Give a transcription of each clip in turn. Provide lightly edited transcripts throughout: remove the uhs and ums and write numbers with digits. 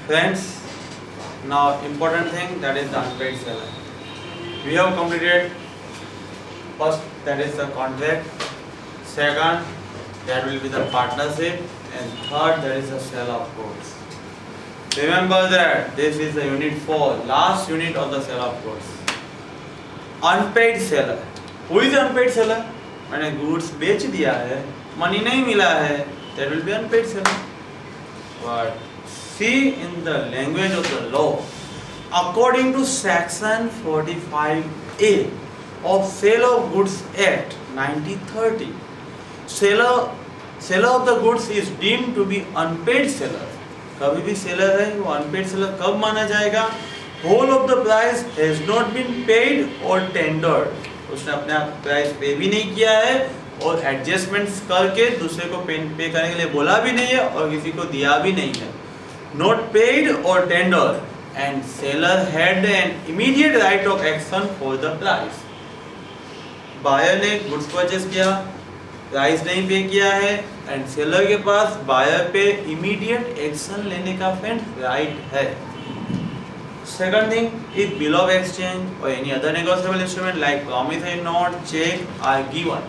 Friends, now important thing, that is the unpaid seller. We have completed first, that is the contract. Second, that will be the partnership, and third, that is the sale of goods. Remember that this is the unit 4, last unit of the sale of goods. Unpaid seller. Who is the unpaid seller? मैंने goods बेच दिया है, money नहीं मिला है, that will be unpaid seller. But see, in the language of the law, according to section 45A of Sale of Goods Act 1930, seller of the goods is deemed to be unpaid seller. कभी भी seller है वो unpaid seller कब माना जाएगा? Whole of the price has not been paid और tendered, उसने अपने आप प्राइस पे भी नहीं किया है और एडजस्टमेंट्स करके दूसरे को पे करने के लिए बोला भी नहीं है और किसी को दिया भी नहीं है. Not paid or tender, and seller had an immediate right of action for the price. Buyer ने गुड्स परचेस किया, प्राइस नहीं पे किया है, एंड सेलर के पास बायर पे इमीडिएट एक्शन लेने का फ्रेंड राइट है. Second thing, if bill of exchange or any other negotiable instrument like promissory note, cheque are given,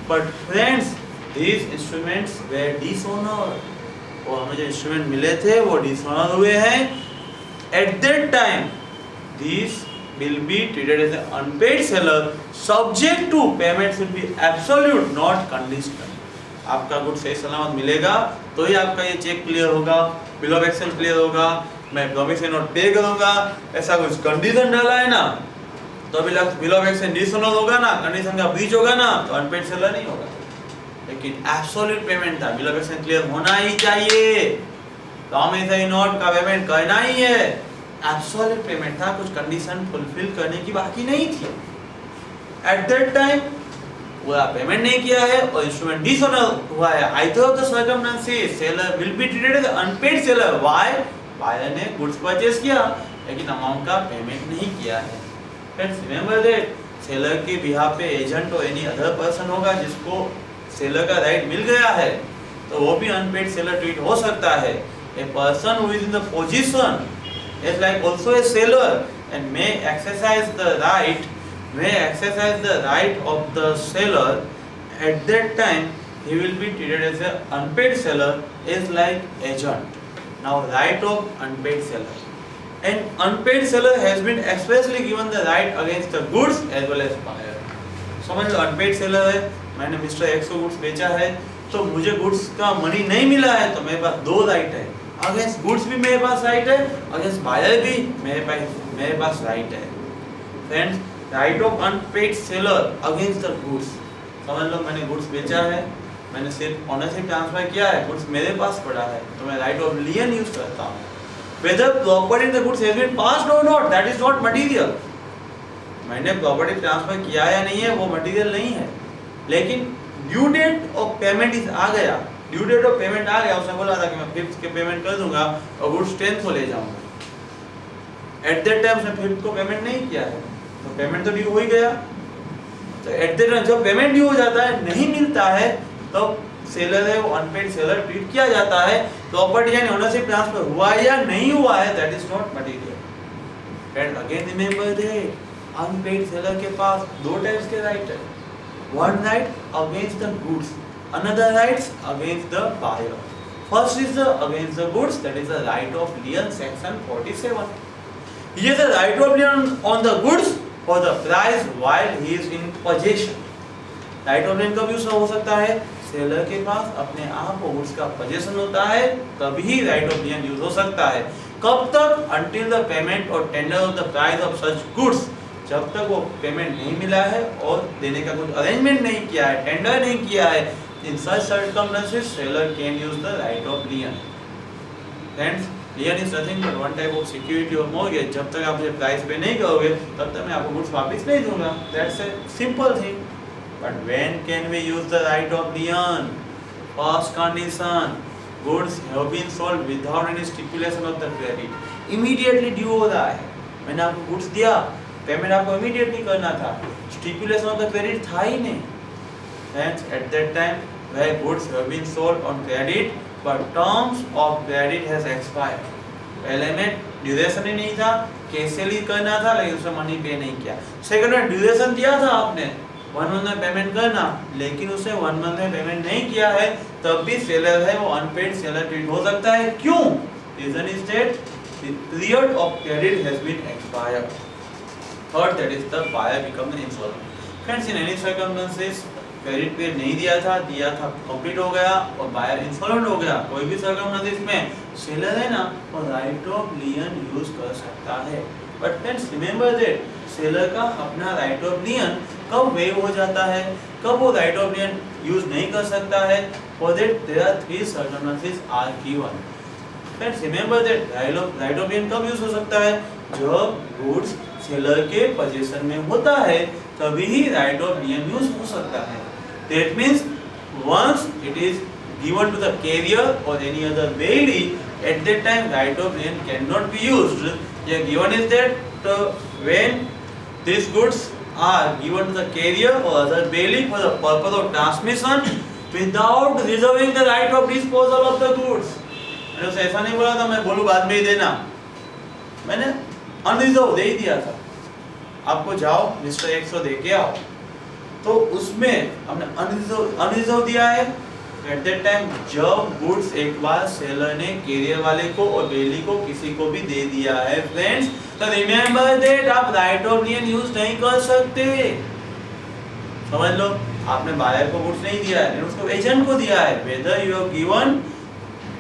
but friends these instruments were dishonoured, और हमें जो इंस्ट्रूमेंट मिले थे वो डिसऑनर हुए हैं. At that time these will be treated as an unpaid seller, subject to payment should be absolute, not conditional. आपका good सही सलामत मिलेगा तो ही आपका ये चेक क्लियर होगा, बिल ऑफ एक्सचेंज क्लियर होगा, मैं प्रॉमिसरी नोट पे करूंगा, ऐसा कुछ कंडीशन डाला है ना तो बिल ऑफ एक्सचेंज डिसऑनर होगा ना, कंडीशन का ब्रीच होगा ना, तो अनपेड सेलर नहीं होगा. लेकिन एब्सोल्यूट पेमेंट था, बिल ऑफ एक्सचेंज क्लियर होना ही चाहिए, प्रॉमिसरी नोट का पेमेंट करना ही है, एब्सोल्यूट पेमेंट था, कुछ कंडीशन फुलफिल करने की बाकी नहीं थी. एट दैट टाइम पूरा पेमेंट नहीं किया है और इंस्ट्रूमेंट डिसऑनर हुआ है. Either of the circumstances seller will be treated as unpaid seller. Why? Buyer ने गुड्स परचेस किया लेकिन अमाउंट का पेमेंट नहीं किया है. फ्रेंड्स रिमेंबर दैट सेलर के बिहाफ पे एजेंट और एनी अदर पर्सन होगा जिसको सेलर का राइट मिल गया है तो वो भी अनपेड सेलर ट्रीट हो सकता है. A person who is in the position is like also a seller and may exercise the right of the seller. At that time he will be treated as an unpaid seller, is like agent. Now right of unpaid seller, and unpaid seller has been expressly given the right against the goods as well as buyer. समझ लो unpaid seller है, मैंने mister x को goods बेचा है तो मुझे goods का money नहीं मिला है तो मेरे पास दो राइट है. अगेंस्ट गुड्स भी मेरे पास राइट है, अगेंस्ट बायर भी मेरे पास राइट है. Friends right of unpaired seller against the goods, समझ लो मैंने गुड्स बेचा है, मैंने सिर्फ ओनरशिप ट्रांसफर किया है, गुड्स मेरे पास पड़ा है तो मैं राइट ऑफ लियन यूज करता हूँ. Whether property in the goods has been passed or not, that is not material. मैंने प्रॉपर्टी ट्रांसफर किया या नहीं है वो मटेरियल नहीं है, लेकिन due date of payment is आ गया, ड्यू डेट ऑफ पेमेंट आ गया, उसने बोला था कि मैं 5th के पेमेंट कर दूंगा और गुड्स 10th को ले जाऊंगा. एट दैट टाइम उसने 5th को पेमेंट नहीं किया है तो पेमेंट तो ड्यू हो ही गया. तो एट दैट टाइम जब पेमेंट ड्यू हो जाता है, नहीं मिलता है, तो सेलर है वो अनपेड सेलर ट्रीट किया जाता है. प्रॉपर्टी यानी ओनरशिप ट्रांसफर हुआ या नहीं हुआ है that is not material. And again remember that unpaid seller के पास दो टाइप्स के राइट है. One right against the goods, another rights against the buyer. First is the against the goods, that is the right of lien, section 47. He has a right of lien on the goods for the price while he is in possession. Right of lien कब use हो सकता है? Seller के पास अपने आप को goods का position होता है तभी राइट ऑफ लियन यूज हो सकता है. कब तक? until the payment or tender of the price of such goods, जब तक वो पेमेंट नहीं मिला है और देने का कुछ अरेंजमेंट नहीं किया है, टेंडर नहीं किया है. In such circumstances, seller can use the right of lien. Friends, lien is nothing but one type of security or mortgage. जब तक आप मुझे प्राइस पे नहीं करोगे, तब तक मैं आपको गुड्स वापस नहीं दूंगा. That's a simple thing. But when can we use the right of lien? First condition: goods have been sold without any stipulation of the credit. Immediately due हो रहा है. मैंने आपको गुड्स दिया, पेमेंट आपको immediately करना था. Stipulation of the credit था ही नहीं. Hence, at that time, where goods have been sold on credit, but terms of credit has expired. पहले में ड्यूरेशन ही नहीं था, कैंसिल ही करना था, लेकिन उसने मनी पे नहीं किया। सेकंड में ड्यूरेशन दिया था आपने 1 मंथ में पेमेंट करना, लेकिन उसने 1 मंथ में पेमेंट नहीं किया है, तब भी सेलर है वो अनपेड सेलर ट्रीट हो सकता है। क्यों? Reason is that the period of credit has been expired. Third, that is the buyer become the insolvent. Friends, in any circumstances credit period नहीं दिया था कंप्लीट हो गया और बायर इंसॉल्वेंट हो गया, कोई भी सर्कमस्टेंसेस में सेलर है ना वो राइट ऑफ लियन यूज कर सकता है। But friends remember that seller का अपना राइट ऑफ लियन कब वेव हो जाता है, कब वो राइट ऑफ लियन यूज नहीं कर सकता है। For that there are 3 circumstances are given. Friends remember that right of lien कब यूज हो सकता है, जब गुड्स सेलर के पोजीशन में होता है तभी ही राइट ऑफ लियन यूज हो सकता है। That means once it is given to the carrier or any other bailey, at that time right of liyen cannot be used. Yeah, given is that when these goods are given to the carrier or other bailey for the purpose of transmission without reserving the right of disposal of the goods. मैंने उसे ऐसा नहीं बोला था मैं बोलूं बाद में ही देना, मैंने अनरिजर्व दे ही दिया था आपको, जाओ मिस्टर एक्स को दे के आओ, तो उसमें हमने अनरिजर्व दिया है। एट दैट टाइम जब गुड्स एक बार सेलर ने कैरियर वाले को और बेली को किसी को भी दे दिया है फ्रेंड्स, तो रिमेंबर दैट आप राइट ऑफ लियन यूज नहीं कर सकते। समझ लो, आपने बायर को गुड्स नहीं दिया है, उसको एजेंट को दिया है। Whether you have given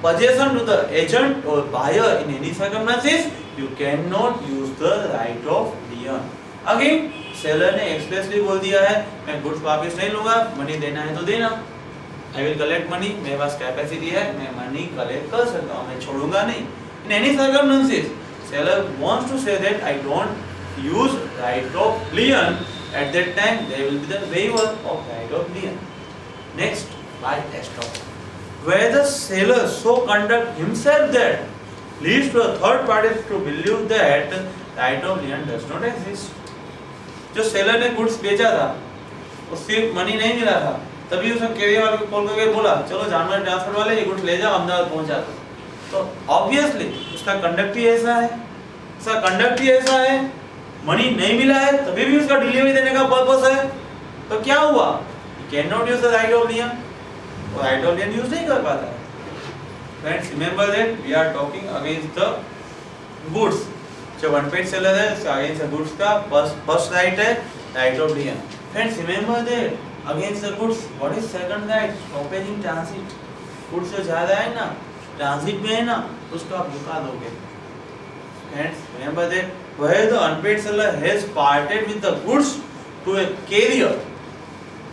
possession to the agent or buyer in any circumstances, you cannot use the right of liyen. Again seller ने एक्सप्रेसली बोल दिया है मैं गुड्स वापस नहीं लूंगा, मनी देना है तो देना, आई विल कलेक्ट मनी, मेरे पास कैपेसिटी है, मैं मनी कलेक्ट कर सकता हूँ, मैं छोड़ूंगा नहीं। In any circumstances seller wants to say that I don't use right of lien, at that time there will be the waiver of right of lien. Next, by estop, where the seller so conduct himself that leads to a third party to believe that right of liyen does not exist. जो seller ने goods बेचा था उससे money नहीं मिला था, तभी उसने कैरियर वाले को कॉल करके बोला चलो जानवर ट्रांसपोर्ट वाले ये गुड्स ले जाओ अहमदाबाद पहुंचा दो। तो ऑब्वियसली उसका कंडक्ट ही ऐसा है, उसका कंडक्ट ही ऐसा है, मनी नहीं मिला है तभी भी उसका डिलीवरी देने का पर्पस है, तो क्या हुआ, can not use the right of lien, और राइट ऑफ लियन यूज नहीं कर पाता है। Friends remember that we are talking against the goods, जो अनपेड सेलर है उसका अगेंस्ट द गुड्स का फर्स्ट राइट है right of lien. Friends remember that against the goods what is second right, stoppage in transit. Goods जो जा रहा है ना ट्रांजिट में है ना उसको आप रुका दोगे। Friends remember that where the unpaid seller has parted with the goods to a carrier,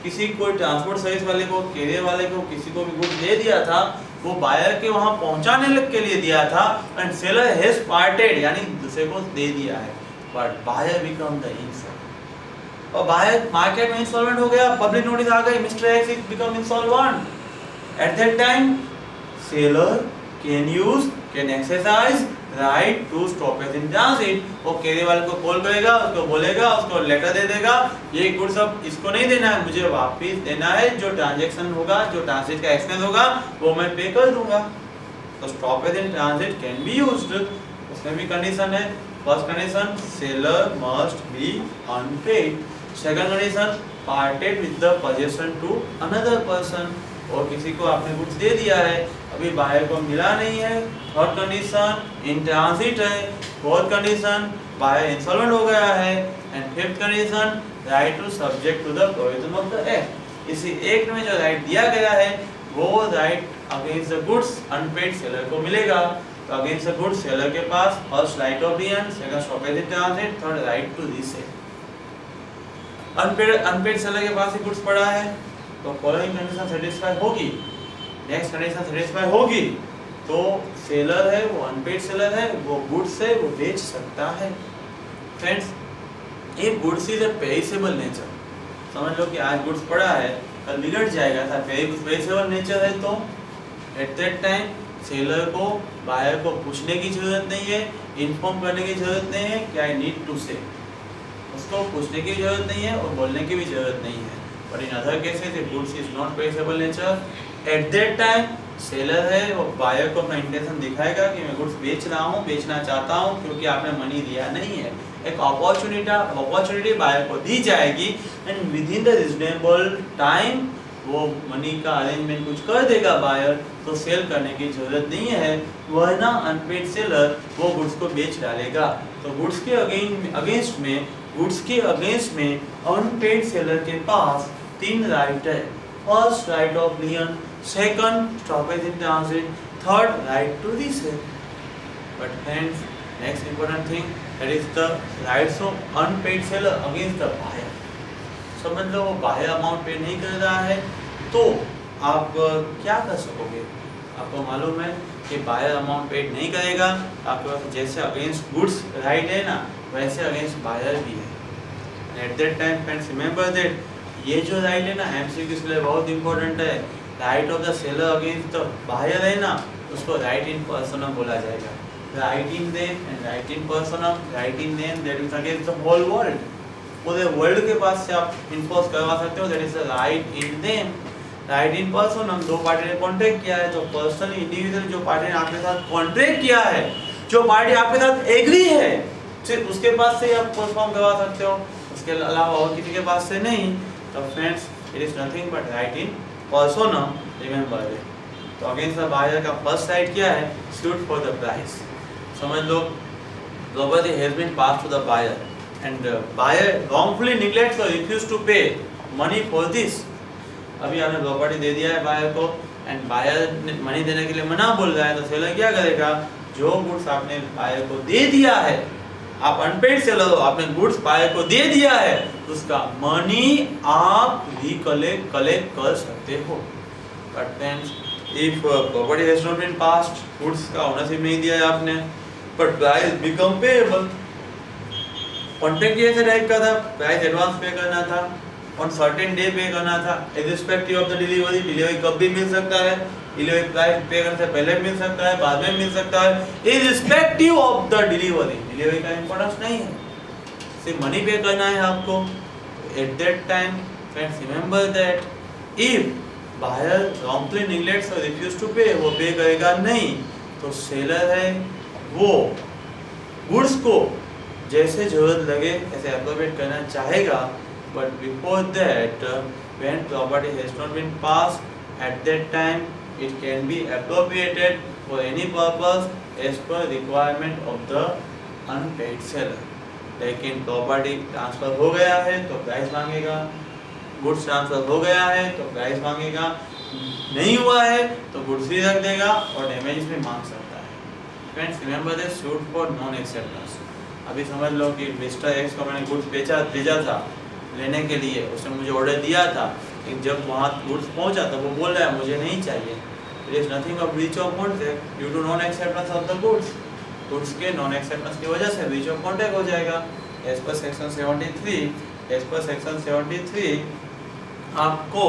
किसी कोई ट्रांसपोर्ट सर्विस वाले को कैरियर वाले को किसी को भी गुड्स दे दिया था, वो बायर के वहां पहुंचाने के लिए दिया था, एंड सेलर हैज पार्टेड यानी दूसरे को दे दिया है, but buyer become the insolvent, और बायर मार्केट में इंसॉल्वेंट हो गया, पब्लिक नोटिस आ गई mister X is become insolvent. At that time seller can exercise right to stoppage in transit, वो कैरियर वाले को कॉल करेगा, उसको बोलेगा, उसको लेटर दे देगा ये गुड्स अब इसको नहीं देना है, मुझे वापस देना है, जो ट्रांजैक्शन होगा जो ट्रांजिट का एक्सपेंस होगा वो मैं पे कर दूंगा। तो stoppage in transit can be used, उसमें भी कंडीशन है। First condition seller must be unpaid, second condition parted with the position to another person, और किसी को आपने गुड्स दे दिया है अभी बायर को मिला नहीं है। थर्ड कंडीशन इन ट्रांजिट है। फोर्थ कंडीशन बायर इंसॉल्वेंट हो गया है, and fifth condition right to subject to the provision of the act. इसी एक्ट में जो राइट दिया गया है वो right against the goods unpaid seller को मिलेगा। तो अगेंस्ट द गुड्स सेलर के पास first right of lien, second stoppage in transit, third right to resale. Unpaid seller के पास ही गुड्स पड़ा है तो फॉलोइंग कंडीशन सेटिस्फाई होगी, नेक्स्ट कंडीशन सेटिस्फाई होगी तो सेलर है वो अनपेड सेलर है वो गुड्स है वो बेच सकता है। फ्रेंड्स ये goods is a perishable nature, समझ लो कि आज गुड्स पड़ा है कल बिगड़ जाएगा, था पेरिसेबल नेचर है तो एट दैट टाइम सेलर को बायर को पूछने की जरूरत नहीं है, इन्फॉर्म करने की जरूरत नहीं है कि आई नीड टू से, उसको पूछने की जरूरत नहीं है और बोलने की भी जरूरत नहीं है। But in other cases, if goods is not perishable nature, at that time seller है वो बायर को अपना इंटेंशन दिखाएगा कि मैं गुड्स बेच रहा हूँ, बेचना चाहता हूँ, क्योंकि आपने मनी दिया नहीं है। एक अपॉर्चुनिटी बायर को दी जाएगी and with in the reasonable time वो मनी का अरेंजमेंट कुछ कर देगा बायर, तो सेल करने की जरूरत नहीं है, वरना अनपेड सेलर वो गुड्स को बेच डालेगा। तो गुड्स के अगेंस्ट में अनपेड सेलर के पास 3 राइट है। First, right of lien, second, stoppage in transit, third, right to resale. But hence next important thing, that is the rights of unpaid seller against the buyer। समझ लो वो buyer amount पे नहीं कर रहा है तो आप क्या कर सकोगे? आपको मालूम है कि बायर अमाउंट पेड नहीं करेगा, आपके पास जैसे अगेंस्ट गुड्स राइट है ना, वैसे अगेंस्ट बायर भी है। At that time friends remember that ये जो राइट है ना एमसीक्यू के लिए बहुत इंपॉर्टेंट है। Right of the seller against the buyer है ना, उसको राइट इन पर्सनम बोला जाएगा। Right in rem and right in personam, right in rem that is against the whole world. पूरे वर्ल्ड के पास से आप इन्फोर्स करवा सकते हो, that is right in rem. Right in personam, दो पार्टी ने कॉन्ट्रैक्ट किया है तो पर्सनली इंडिविजुअल जो पार्टी ने आपके साथ कॉन्ट्रैक्ट किया है, जो पार्टी आपके साथ एग्री है, सिर्फ उसके पास से आप परफॉर्म करवा सकते हो, उसके अलावा और किसी के पास से नहीं। तो friends it is nothing but right in personam, remember it. तो अगेंस्ट द बायर का फर्स्ट राइट क्या है? Suit for the price. समझ लो property has been pass to the buyer and buyer wrongfully neglects or refuse to pay money for this। अभी आपने property दे दिया है बायर को एंड बायर ने मनी देने के लिए मना बोल रहा है, तो सेलर क्या करेगा? जो गुड्स आपने बायर को दे दिया है, आप अनपेड सेलर हो, आपने गुड्स बायर को दे दिया है, उसका मनी आप कलेक्ट कर सकते हो। But friends if property has not been passed, goods का ओनरशिप नहीं दिया है आपने, but price become payable. Contract ये टाइप का था, प्राइस एडवांस पे करना था, ऑन सर्टेन डे पे करना था, irrespective of the delivery. Delivery कब भी मिल सकता है, डिलीवरी प्राइस पे करने से पहले मिल सकता है, बाद में मिल सकता है, irrespective of the delivery. Delivery का इंपॉर्टेंस नहीं है, सिर्फ मनी पे करना है आपको। At that time friends remember that if buyer wrongfully neglects और रिफ्यूज टू पे, वो पे करेगा नहीं, तो सेलर है वो गुड्स को जैसे जरूरत लगे ऐसे एप्रोप्रिएट करना चाहेगा। But before that when property has not been pass, at that time it can be appropriated for any purpose as per requirement of the unpaid seller. लेकिन प्रॉपर्टी ट्रांसफर हो गया है तो प्राइस मांगेगा, गुड्स ट्रांसफर हो गया है तो प्राइस मांगेगा, नहीं हुआ है तो गुड्स ही रख देगा और डैमेज भी मांग सकता है। Friends remember this, suit for non acceptance. अभी समझ लो कि मिस्टर एक्स को मैंने गुड्स भेजा था लेने के लिए, उसने मुझे ऑर्डर दिया था, लेकिन जब वहाँ गुड्स पहुँचा तो वो बोल रहा है मुझे नहीं चाहिए। It is nothing of breach of contract due to non acceptance of the goods. Goods के नॉन एक्सेप्टेंस की वजह से ब्रीच ऑफ कॉन्ट्रैक्ट हो जाएगा। एज पर सेक्शन 73 आपको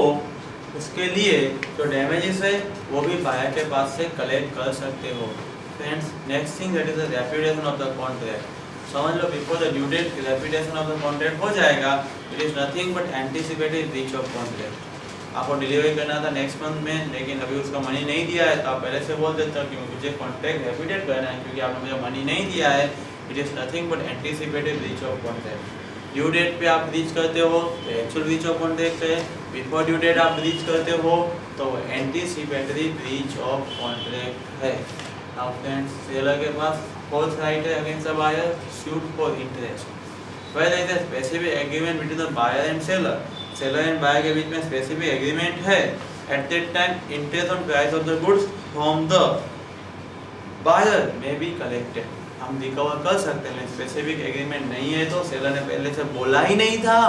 उसके लिए जो डैमेजेस है वो भी बायर के पास से कलेक्ट कर सकते हो। Friends next thing that is the reputation of the contract. समझ लो before the due date reputation of the contract हो जाएगा। It is nothing but anticipated breach of contract. आपको डिलीवरी करना था नेक्स्ट मंथ में, लेकिन अभी उसका मनी नहीं दिया है, तो आप पहले से बोल देते हो कि मुझे कॉन्ट्रैक्ट रेपुटेट करना है क्योंकि आपने मुझे मनी नहीं दिया है। It is nothing but anticipated breach of contract. Due date पे आप ब्रीच करते हो तो एक्चुअल ब्रीच ऑफ कॉन्ट्रैक्ट है, बिफोर ड्यू डेट आप ब्रीच करते हो तो एंटीसिपेटरी ब्रीच ऑफ कॉन्ट्रैक्ट है। नाउ फ्रेंड्स सेलर के पास फोर्थ राइट है against the buyer, suit for interest. Where there is a specific agreement between the buyer and seller, seller and buyer के बीच में स्पेसिफिक एग्रीमेंट है। At that time interest on price of the goods from the buyer may be collected. हम recover कर सकते हैं। Specific agreement नहीं है तो सेलर ने पहले से बोला ही नहीं था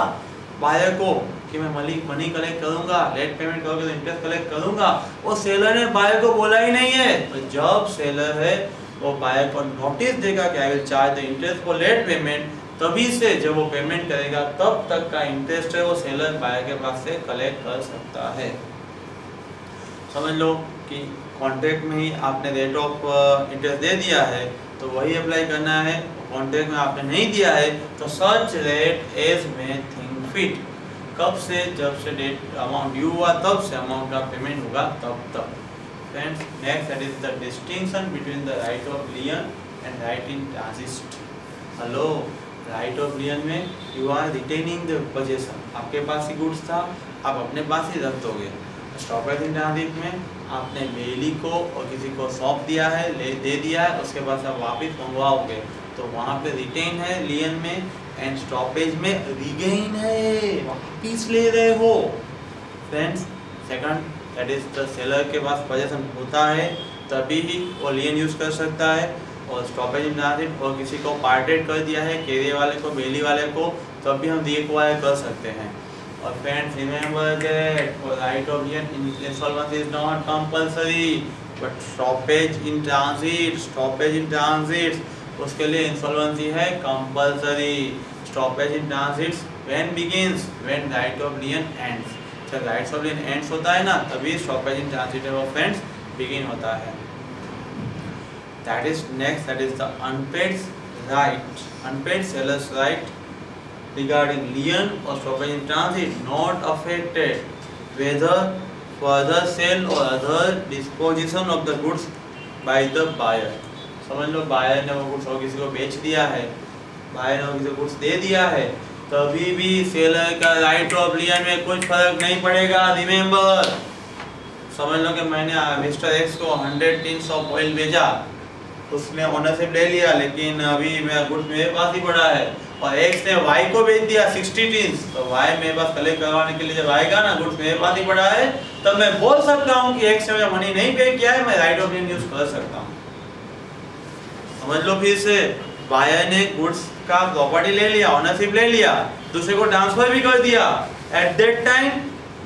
बायर को कि मैं मनी कलेक्ट करूंगा, लेट पेमेंट करोगे तो इंटरेस्ट कलेक्ट करूंगा, वो सेलर ने बायर को बोला ही नहीं है। तो जब सेलर है वो बायर को नोटिस देगा कि I will charge the interest for late payment, तभी से जब वो पेमेंट करेगा तब तक का इंटरेस्ट है वो सेलर बायर के पास से कलेक्ट कर सकता है। समझ लो कि कॉन्ट्रैक्ट में ही आपने रेट ऑफ इंटरेस्ट दे दिया है तो वही अप्लाई करना है। कॉन्ट्रैक्ट में आपने नहीं दिया है तो सच रेट एज में थिंक फिट, कब से, जब से डेट अमाउंट ड्यू हुआ तब से अमाउंट का पेमेंट होगा तब तक। friends, next that is the distinction between the right of lien and right in transit. Hello, right of lien में you are retaining the position, आपके पास ही गुड्स था, आप अपने पास ही रख दोगे। स्टॉपेज इन ट्रांजिट में आपने बेली को और किसी को सौंप दिया है, दे दिया है, उसके बाद आप वापस मंगवाओगे, तो वहाँ पे रिटेन है लियन में, एंड स्टॉपेज में रिगेन है, वापस ले रहे हो। Friends, second that is the seller के पास पोजीशन होता है तभी ही वो लियन यूज़ कर सकता है, और स्टॉपेज इन ट्रांजिट और किसी को पार्टेड कर दिया है, कैरियर वाले को, बेली वाले को, तो अभी हम रिक्वायर कर सकते हैं। और friends, remember that for right of लियन insolvency is not compulsory, but stoppage in transit उसके लिए इंसॉल्वेंसी है compulsory. Stoppage in transit when begins when right of लियन ends, जब राइट्स ऑफ लियन एंड्स होता है ना, तभी स्टॉपेज इन ट्रांजिट है वो फ्रेंड्स बिगिन होता है। That is next, that is the unpaid right, unpaid seller's right regarding lien or stoppage in transit not affected whether further sale or other disposition of the goods by the buyer। समझ लो, buyer ने वो goods और किसी को बेच दिया है, buyer ने वो किसी को गुड्स दे दिया है, तभी भी सेलर का राइट ऑफ लियन में कुछ फर्क नहीं पड़ेगा। रिमेंबर, समझ लो कि मैंने मिस्टर एक्स को 100 टिन्स ऑफ ऑयल भेजा, उसने ओनरशिप ले लिया, लेकिन अभी मेरा गुड्स मेरे पास ही पड़ा है, और एक्स ने वाई को बेच दिया 60 टिन्स, तो वाई मेरे पास कलेक्ट करवाने के लिए जब आएगा ना, गुड्स मेरे पास ही पड़ा है, तब मैं बोल सकता हूँ कि एक्स ने मनी नहीं पे किया है, मैं राइट ऑफ लियन यूज कर सकता हूँ। समझ लो फिर से, बायर ने गुड्स का प्रॉपर्टी ले लिया, ओनरशिप ले लिया, दूसरे को ट्रांसफर भी कर दिया, एट दैट टाइम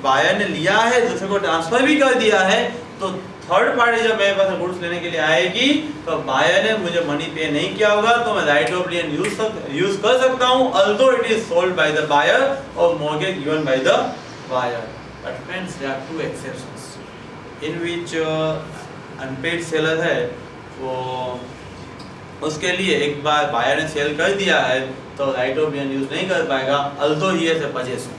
बायर ने लिया है, दूसरे को ट्रांसफर भी कर दिया है, तो थर्ड पार्टी जब मेरे पास गुड्स लेने के लिए आएगी, तो बायर ने मुझे मनी पे नहीं किया होगा, तो मैं राइट ऑफ लियन यूज कर सकता हूं, although it is sold by the buyer or mortgage given by the buyer। But friends, there are two exceptions in which unpaid seller है, वो उसके लिए एक बार बायर ने सेल कर दिया है तो राइट ऑफ लियन यूज नहीं कर पाएगा, although he has a possession।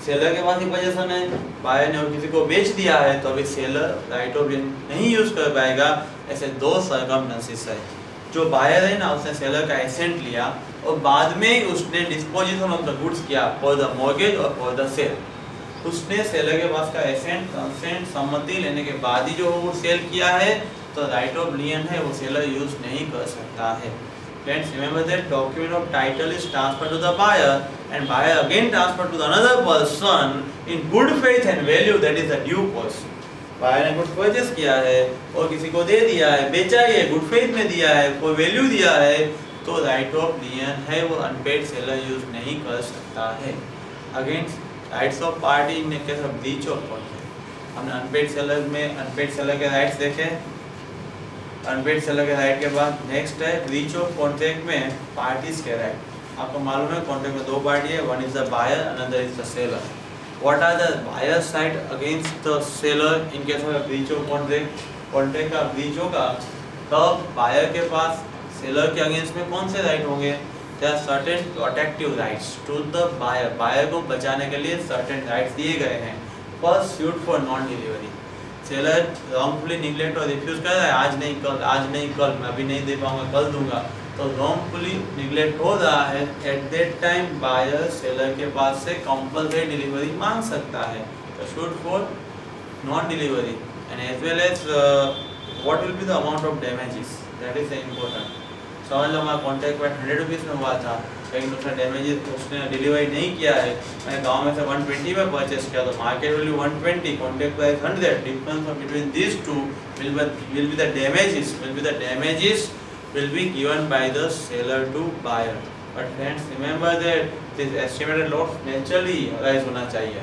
Seller के पास ही पोजीशन है, बायर ने किसी को बेच दिया है, तो अभी सेलर राइट ऑफ लियन नहीं यूज कर पाएगा। ऐसे दो सर्कमस्टेंसेस है, जो बायर है ना, उसने सेलर का एसेंट लिया और बाद में उसने डिस्पोजिशन ऑफ द गुड्स किया फॉर द मॉर्गेज और फॉर द सेल। उसने सेलर के पास का एसेंट कंसेंट सम्मति लेने के बाद ही जो वो सेल किया है, तो राइट ऑफ लियन है वो सेलर यूज नहीं कर सकता है। Friends, remember that document of title is transferred to the buyer and buyer again transferred to the another person in good faith and value, that is the due course। Buyer ने goods purchase किया है और किसी को दे दिया है, बेचा है, गुड फेथ में दिया है, कोई वैल्यू दिया है, तो राइट ऑफ लियन है वो अनपेड सेलर यूज नहीं कर सकता है। Against rights of party in case of breach of contract, हमने अनपेड सेलर में अनपेड सेलर के राइट्स देखे। अनपेड सेलर के राइट के बाद नेक्स्ट है ब्रीच ऑफ कॉन्ट्रैक्ट में पार्टीज के राइट। आपको मालूम है कॉन्ट्रैक्ट में दो पार्टी है, one is the buyer, another is the seller. What are the buyers right against the seller in case of breach of contract? Contract का ब्रीच होगा तब बायर के पास सेलर के अगेंस्ट में कौन से राइट होंगे? There are certain protective rights to the buyer. Buyer को बचाने के लिए सर्टेन राइट्स दिए गए हैं। First, suit for non delivery. Seller wrongfully neglect और रिफ्यूज कर रहा है, आज नहीं कल, आज नहीं कल, मैं अभी नहीं दे पाऊंगा, कल दूंगा, तो रॉन्गफुली निगलेक्ट हो रहा है। At that time buyer seller के पास से कंपल्सरी डिलीवरी मांग सकता है। तो suit for non delivery and as well as what will be the amount of damages, that is important. समझ लो हमारा कॉन्ट्रैक्ट में 100 रुपीज़ में हुआ था, लेकिन उसने डैमेजेस उसने डिलीवरी नहीं किया है, मैंने गांव में से 120 में परचेस किया, तो market value 120, contract price 100, difference between this two will be the damages will be given by the seller to buyer। But friends, remember that this estimated loss naturally arise होना चाहिए,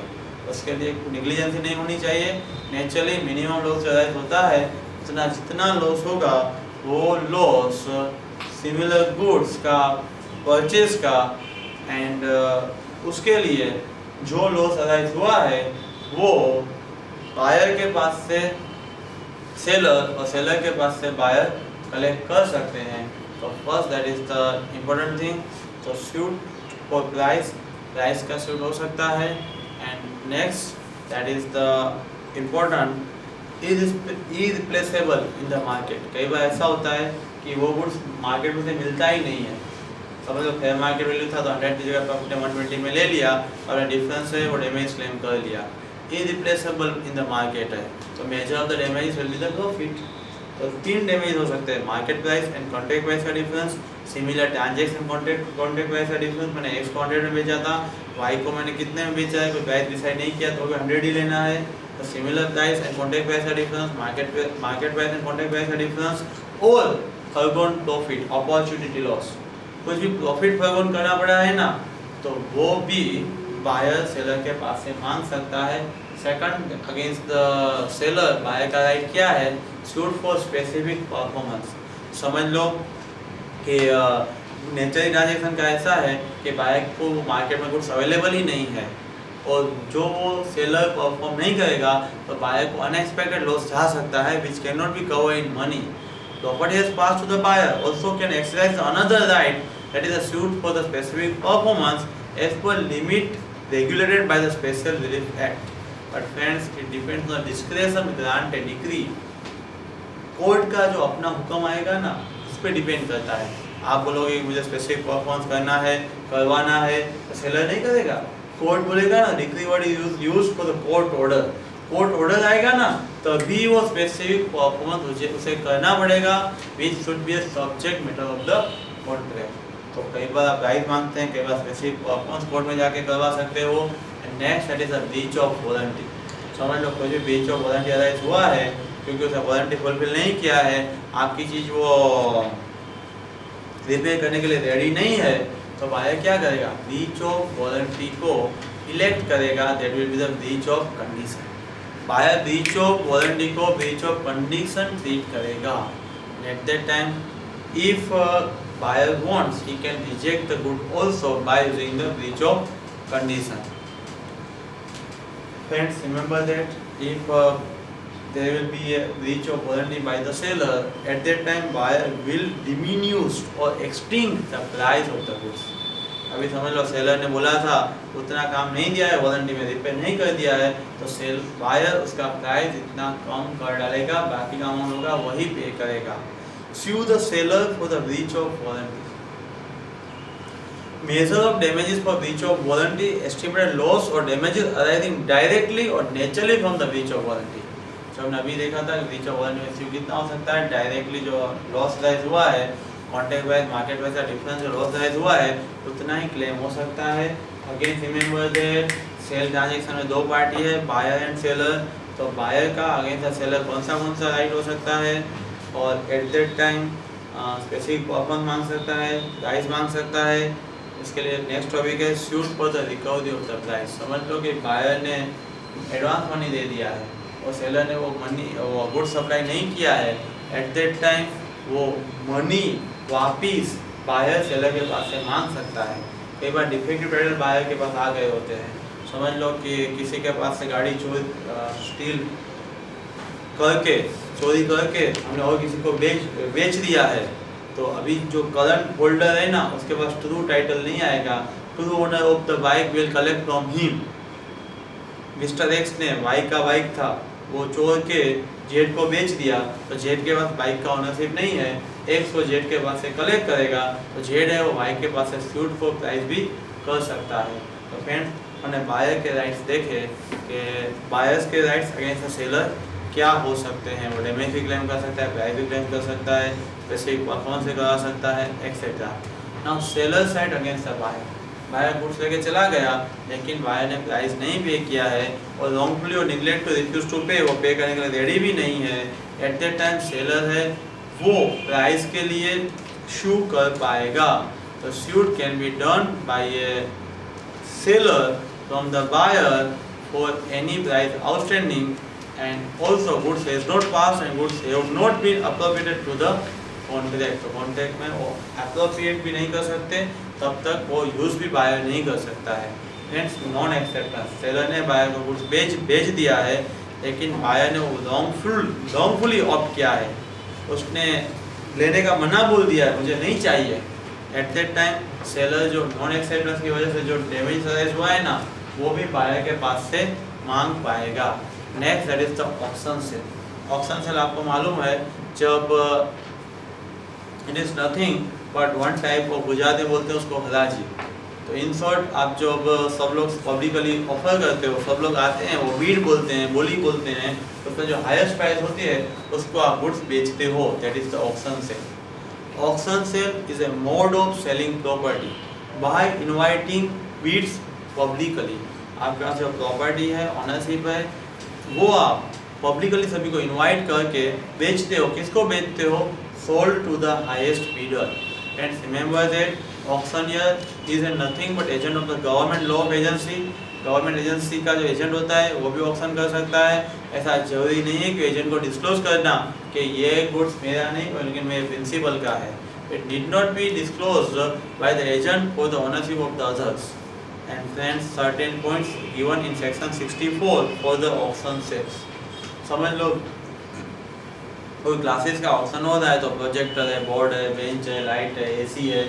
उसके लिए नेग्लिजेंसी नहीं होनी चाहिए। Naturally minimum loss arise होता है, उतना जितना लॉस होगा वो लॉस सिमिलर गुड्स का परचेज का एंड उसके लिए जो लॉस अराइज हुआ है वो बायर के पास से सेलर और सेलर के पास से बायर कलेक्ट कर सकते हैं। तो first that is the important thing, तो सूट फॉर प्राइस, प्राइस का सूट हो सकता है। And next that is the important irreplaceable in the market. कई बार ऐसा होता है कि वो गुड्स मार्केट में से मिलता ही नहीं है। समझ लो फेयर मार्केट वैल्यू था तो 100 की जगह पर आपने 120 में ले लिया और डिफरेंस है वो डैमेज क्लेम कर लिया। इरिप्लेसेबल इन द मार्केट है तो measure of the damage will be the profit. तो 3 डैमेज हो सकते हैं, market price and contract price का difference, similar transaction contract price का डिफरेंस। मैंने x को 100 में बेचा था, y को मैंने कितने में बेचा है, कोई प्राइस डिसाइड नहीं किया तो भी 100 ही लेना है। तो similar price and contract price का difference, market price and contract price का डिफरेंस और फॉरगॉन प्रॉफिट, अपॉर्चुनिटी लॉस। कुछ भी प्रॉफिट फॉरगॉन करना पड़ा है ना तो वो भी बायर सेलर के पास से मांग सकता है। Second against the seller buyer का राइट क्या है, सूट फॉर स्पेसिफिक परफॉर्मेंस। समझ लो कि नेचुरल ट्रांजैक्शन का ऐसा है कि बायर को मार्केट में कुछ अवेलेबल ही नहीं है और जो वो सेलर परफॉर्म नहीं करेगा तो बायर को अनएक्सपेक्टेड लॉस जा सकता है which can not be cover in money. Property has passed to the buyer also can exercise another right that is a suit for the specific performance as per limit regulated by the Special Relief Act. But friends, it depends on the discretion grant a decree. Court का जो अपना हुक्म आएगा ना उस पर depend करता है। आप बोलोगे कि मुझे स्पेसिफिक परफॉर्मेंस करना है, करवाना है, तो सेलर नहीं करेगा। कोर्ट बोलेगा ना decree word is used for the court order. Court order आएगा ना तभी वो स्पेसिफिक परफॉर्मेंस उसे करना पड़ेगा which should be a subject matter of the contract. तो कई बार आप प्राइस मांगते हैं, कई बार स्पेसिफिक परफॉर्मेंस कोर्ट में जाके करवा सकते हो। Next that is a breach of warranty. समझ लो कोई भी ब्रीच ऑफ वारंटी अराइज हुआ है क्योंकि उसे वारंटी फुलफिल नहीं किया है, आपकी चीज़ वो रिपेयर करने के लिए रेडी नहीं है, तो बायर क्या करेगा, ब्रीच ऑफ वारंटी को इलेक्ट करेगा। That will be the breach of condition. Buyer breach of warranty को ब्रीच ऑफ कंडीशन ट्रीट करेगा। At that time if buyer wants he can reject the good also by using the breach of condition. Friends remember that if there will be a breach of warranty by the seller, at that time buyer will diminish or extinct the price of the goods. अभी समझ लो seller ने बोला था उतना काम नहीं दिया है, वारंटी में रिपेयर नहीं कर दिया है, तो बायर उसका प्राइस इतना कम कर डालेगा, बाकी का अमाउंट होगा वही पे करेगा। Sue the seller for the breach of warranty. Measure of damages for breach of warranty, estimated loss or damages arising directly or naturally from the breach of warranty. जो हमने अभी देखा था कि ब्रीच ऑफ वारंटी में issue कितना हो सकता है, डायरेक्टली जो लॉस राइज हुआ है, कॉन्ट्रैक्ट प्राइस मार्केट प्राइस का डिफरेंस जो लॉस राइज हुआ है उतना ही क्लेम हो सकता है। Again remember that sale transaction में दो पार्टी है, बायर एंड सेलर। तो बायर का अगेंस्ट सेलर कौन सा राइट हो सकता है और eight that time specific performance मांग सकता है, प्राइस मांग सकता है। इसके लिए नेक्स्ट टॉपिक है suit for the recovery of the price. समझ लो कि बायर ने एडवांस मनी दे दिया है और सेलर ने वो गुड सप्लाई नहीं किया है, एट दैट टाइम वो मनी वापिस बायर सेलर के पास से मांग सकता है। कई बार डिफेक्टिव टाइटल बायर के पास आ गए होते हैं। समझ लो कि किसी के पास से गाड़ी चोरी करके हमने और किसी को बेच दिया है, तो अभी जो करंट होल्डर है ना उसके पास ट्रू टाइटल नहीं आएगा। True owner of the bike will collect from him. Mister x ने बाइक का बाइक था, वो चोर के जेड को बेच दिया, तो जेड के पास बाइक का ओनरशिप नहीं है, एक्स को जेड के पास से कलेक्ट करेगा, तो जेड है वो बाइक के पास से सूट फॉर प्राइस भी कर सकता है। तो फ्रेंड्स हमने बायर के राइट्स देखे कि बायर्स के राइट्स अगेंस्ट सेलर क्या हो सकते हैं। वो डैमेज भी क्लेम कर सकता है, प्राइस भी क्लेम कर सकता है, स्पेसिफिक परफॉर्मेंस से करा सकता है, etcetera. Now seller side against the buyer. Buyer goods लेके चला गया लेकिन बायर ने प्राइस नहीं पे किया है और रॉन्गफुली और निगलेक्ट टू रिफ्यूज टू पे, वो पे करने के लिए रेडी भी नहीं है। एट दैट टाइम सेलर है वो प्राइस के लिए शू कर पाएगा। तो suit can be done by a seller from the buyer for any price outstanding and also goods has not pass and goods have not been appropriated to the contract. तो contract में वो appropriate भी नहीं कर सकते, तब तक वो यूज़ भी बायर नहीं कर सकता है। फ्रेंड्स नॉन एक्सेप्टेंस, सेलर ने बायर को गुड्स बेच दिया है लेकिन बायर ने वो रॉन्गफुली ऑप्ट किया है, उसने लेने का मना बोल दिया है, मुझे नहीं चाहिए। एट दैट टाइम सेलर जो नॉन एक्सेप्टेंस की वजह से जो डैमेज अराइज हुआ है ना वो भी बायर के पास से मांग पाएगा। Next that is the option sale. Auction sale आपको मालूम है जब it is nothing but one type of Gujarati बोलते हैं उसको हलाजी। तो इन शॉर्ट आप जब सब लोग पब्लिकली ऑफर करते हो, सब लोग आते हैं, वो बीड बोलते हैं, बोली बोलते हैं, तो उसमें जो हाईएस्ट प्राइस होती है उसको आप गुड्स बेचते हो, that is the auction sale. Auction sale is a mode of selling property by inviting bids publicly. आपके पास जो प्रॉपर्टी है, ऑनरशिप है, वो आप पब्लिकली सभी को इनवाइट करके बेचते हो। किसको बेचते हो? Sold to the highest bidder. And remember that auctioneer is nothing but agent of the government law of agency. Government agency का जो एजेंट होता है वो भी ऑक्शन कर सकता है। ऐसा जरूरी नहीं है कि एजेंट को डिस्क्लोज करना कि ये गुड्स मेरा नहीं बल्कि मेरे प्रिंसिपल का है। It did not be disclosed by the agent for the ownership of the others. And friends, certain points given in section 64 for the auction sales. समझ लो, कोई क्लासेस का ऑक्शन हो रहा है तो प्रोजेक्टर है, बोर्ड है, बेंच है, लाइट है, एसी है,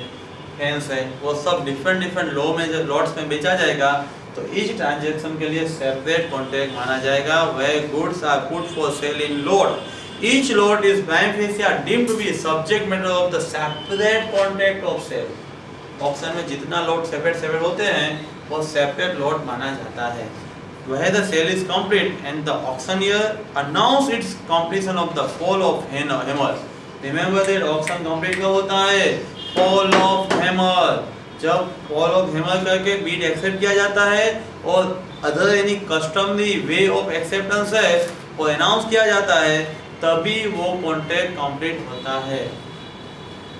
फैंस है, वो सब डिफरेंट लॉ में जो लॉट्स में बेचा जाएगा तो ईच ट्रांजैक्शन के लिए सेपरेट कॉन्ट्रैक्ट माना जाएगा। Where goods are put for sale in lot, each lot is prima facie deemed to be subject matter of the separate contract of sale. Auction में जितना लॉट सेपरेट होते हैं वो separate lot माना जाता है। Where the sale is complete and the auctioneer announce its completion of the fall of hammer. Remember that auction complete कब होता है? Fall of hammer। जब fall of hammer करके bid accept किया जाता है और other any customary way of acceptance है और announce किया जाता है, तभी वो contract complete होता है।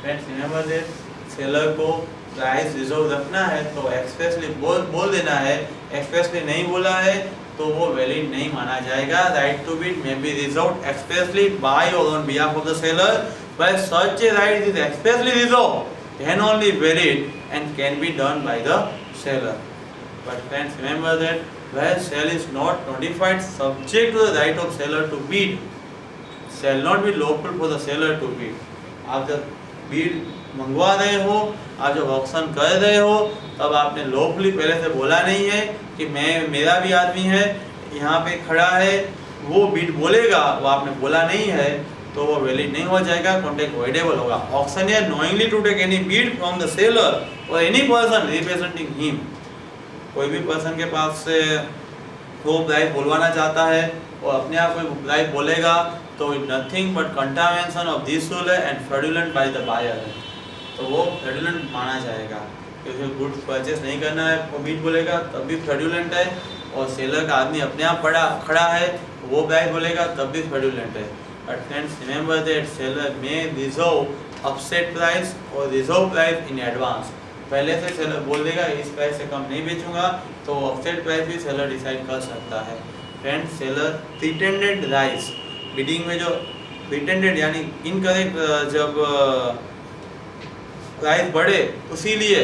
Friends, remember that seller को प्राइस रिजर्व रखना है तो एक्सप्रेसली बोल देना है। एक्सप्रेसली नहीं बोला है तो वो वैलिड नहीं माना जाएगा। Right to bid may be reserved expressly by और on behalf of the seller, but such a right is expressly reserved then only valid and can be done by the seller. But friends, remember that where sale is not notified subject to the right of seller to bid shall not be lawful for the seller to bid। आप जब बीड मंगवा रहे हो, आप जब auction कर रहे हो, तब आपने लॉफुली पहले से बोला नहीं है कि मेरा भी आदमी है यहाँ पे खड़ा है, वो बीड बोलेगा, वो आपने बोला नहीं है तो वो वैलिड नहीं हो जाएगा, कॉन्ट्रैक्ट वॉइडेबल होगा। Auctioneer knowingly to take any bid from the seller और एनी पर्सन रिप्रेजेंटिंग हिम। कोई भी पर्सन के पास से वो प्राइस बोलवाना चाहता है और अपने आप कोई प्राइस बोलेगा तो nothing but contamination of this rule है and fraudulent by the buyer है, तो वो फ्रॉडुलेंट माना जाएगा। क्योंकि गुड्स परचेस नहीं करना है वो बीड बोलेगा तब भी फ्रॉडुलेंट है, और सेलर का आदमी अपने आप खड़ा है वो प्राइस बोलेगा तब भी फ्रॉडुलेंट है। But friends, remember that seller may reserve upset price और रिजर्व प्राइस इन एडवांस। पहले से सेलर बोल देगा इस प्राइस से कम नहीं बेचूंगा तो अपसेट प्राइस भी सेलर डिसाइड कर सकता है। Friends, seller pretended rice bidding में जो प्रिटेंडेड यानी इनकरेक्ट जब प्राइस बढ़े उसी लिए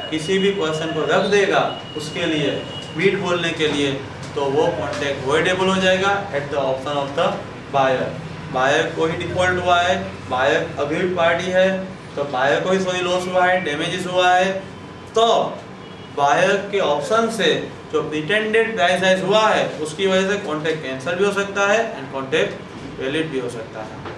किसी भी पर्सन को रख देगा उसके लिए बीड बोलने के लिए, तो वो कॉन्ट्रैक्ट वॉइडेबल हो जाएगा at the option of the buyer. Buyer को ही डिफॉल्ट हुआ है, बायर अग्रीड पार्टी है तो बायर को ही सॉरी लॉस हुआ है, डैमेजेस हुआ है, तो बायर के ऑप्शन से जो प्रिटेंडेड प्राइस राइज हुआ है उसकी वजह से कॉन्ट्रैक्ट कैंसिल भी हो सकता है एंड कॉन्ट्रैक्ट वैलिड भी हो सकता है।